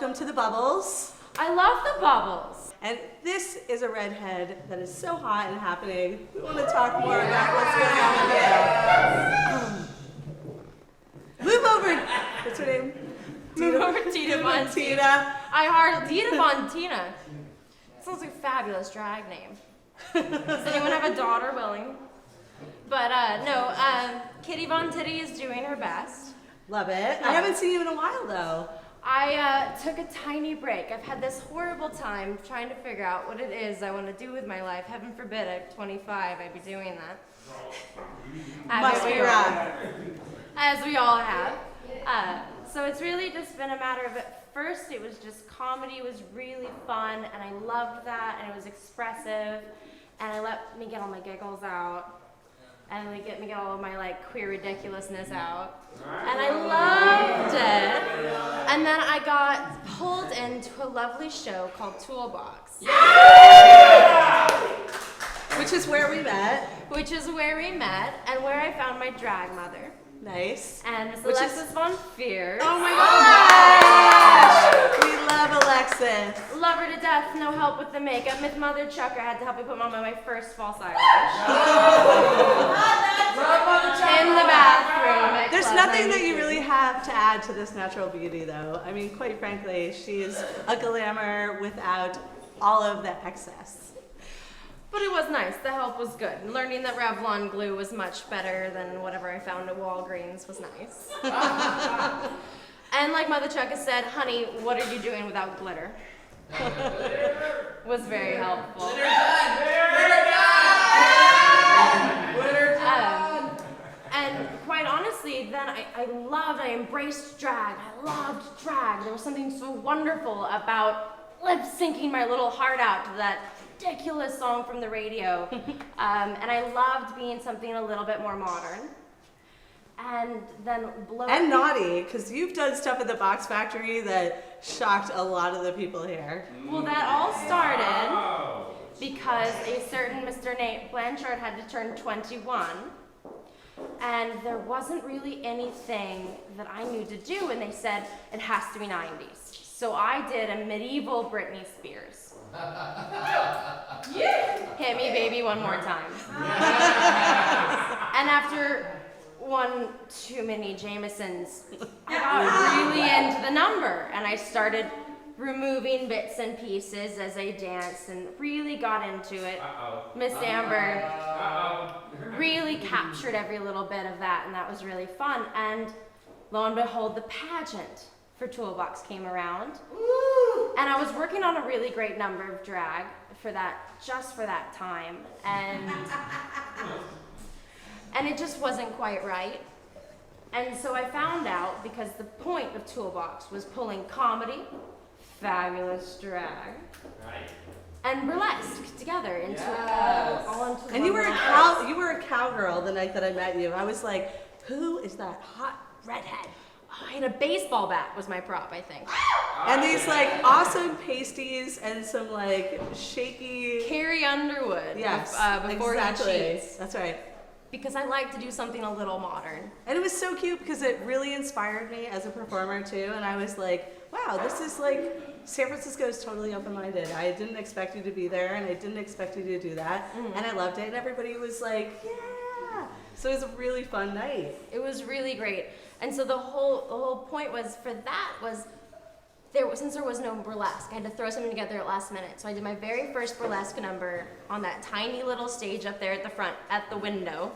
welcome to the Bubbles. I love the Bubbles. And this is a redhead that is so hot and happening. We want to talk more about what's going on with you. Move over. What's her name? Move over, Tita Von Tina. Tita Von Tina. Sounds like a fabulous drag name. Does anyone have a daughter willing? But no, Kitty Von Tittie is doing her best. Love it. I haven't seen you in a while though. I took a tiny break. I've had this horrible time trying to figure out what it is I want to do with my life. Heaven forbid at 25 I'd be doing that. Must be rough. As we all have. So it's really just been a matter of, at first it was just comedy was really fun and I loved that and it was expressive and it let me get all my giggles out and let me get all of my like queer ridiculousness out. And I loved it. And then I got pulled into a lovely show called Toolbox. Yeah! Which is where we met. And where I found my drag mother. Nice. And Miss Alexis Von Fierce. Oh my gosh! We love Alexis. Love her to death. No help with the makeup. Myth Mother Chucker had to help me put on my first false eyelash. In the bathroom. There's nothing that you really have to add to this natural beauty, though. I mean, quite frankly, she's a glamour without all of the excess. But it was nice. The help was good. And learning that Revlon glue was much better than whatever I found at Walgreens was nice. And like Mother Chucka said, honey, what are you doing without glitter? Was very helpful. Glitter done! And quite honestly, then I embraced drag. I loved drag. There was something so wonderful about lip syncing my little heart out to that ridiculous song from the radio. And I loved being something a little bit more modern. And then and naughty, because you've done stuff at the Box Factory that shocked a lot of the people here. Well, that all started because a certain Mr. Nate Blanchard had to turn 21. And there wasn't really anything that I knew to do, and they said it has to be 90s. So I did a medieval Britney Spears. Hit me, baby, one more time. And after one too many Jamesons, I got really into the number, and I started removing bits and pieces as I danced and really got into it. Miss Amber really captured every little bit of that, and that was really fun. And lo and behold, the pageant for Toolbox came around. And I was working on a really great number of drag for that, just for that time. And it just wasn't quite right. And so I found out, because the point of Toolbox was pulling comedy, fabulous drag, and burlesque together into all into and you were a cowgirl the night that I met you. I was like, who is that hot redhead? Oh, I had a baseball bat was my prop, I think. And these like awesome pasties and some like shaky Carrie Underwood. Yes, before exactly. he cheats. That's right. Because I like to do something a little modern. And it was so cute because it really inspired me as a performer too. And I was like, wow, this is like, San Francisco is totally open-minded. I didn't expect you to be there and I didn't expect you to do that. Mm-hmm. And I loved it and everybody was like, yeah. So it was a really fun night. It was really great. And so the whole point was, for that was, since there was no burlesque, I had to throw something together at last minute. So I did my very first burlesque number on that tiny little stage up there at the front, at the window.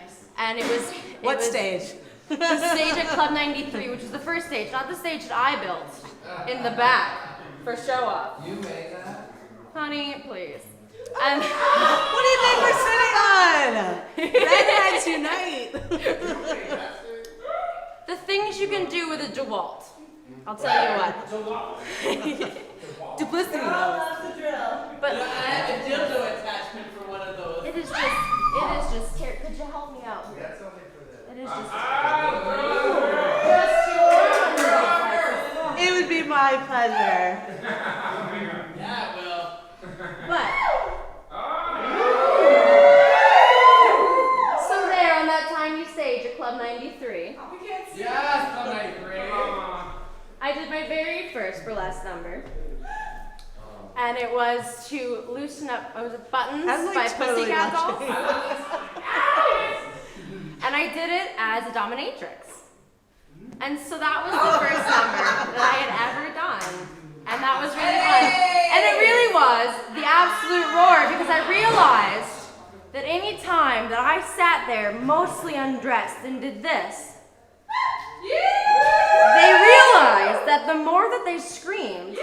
Nice. And it was... What stage? The stage at Club 93, which was the first stage, not the stage that I built in the back for show off. You made that? Honey, please. And what do you think we're sitting on? Redheads unite. The things you can do with a DeWalt. I'll tell you what. Duplicity knows. But I have a dildo attachment for one of those. It is just terrible. Could you help me out? That's only for this. It is just It would be my pleasure. Yeah, well. But so there on that tiny stage at Club 93. Yes, Club 93. I did my very first burlesque number. And it was to loosen up, it was Buttons I'm, like, by totally Pussycat Dolls. watching. And I did it as a dominatrix. And so that was the first number that I had ever done. And that was really fun. And it really was the absolute roar because I realized that any time that I sat there mostly undressed and did this, they realized that the more that they screamed,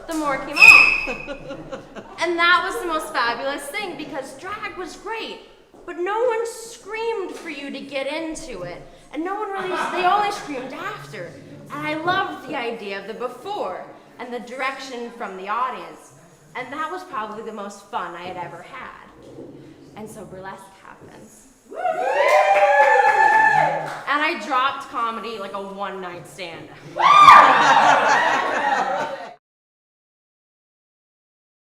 the more came off. And that was the most fabulous thing because drag was great, but no one screamed for you to get into it. And no one really, they only screamed after. And I loved the idea of the before and the direction from the audience. And that was probably the most fun I had ever had. And so burlesque happens. And I dropped comedy like a one-night stand.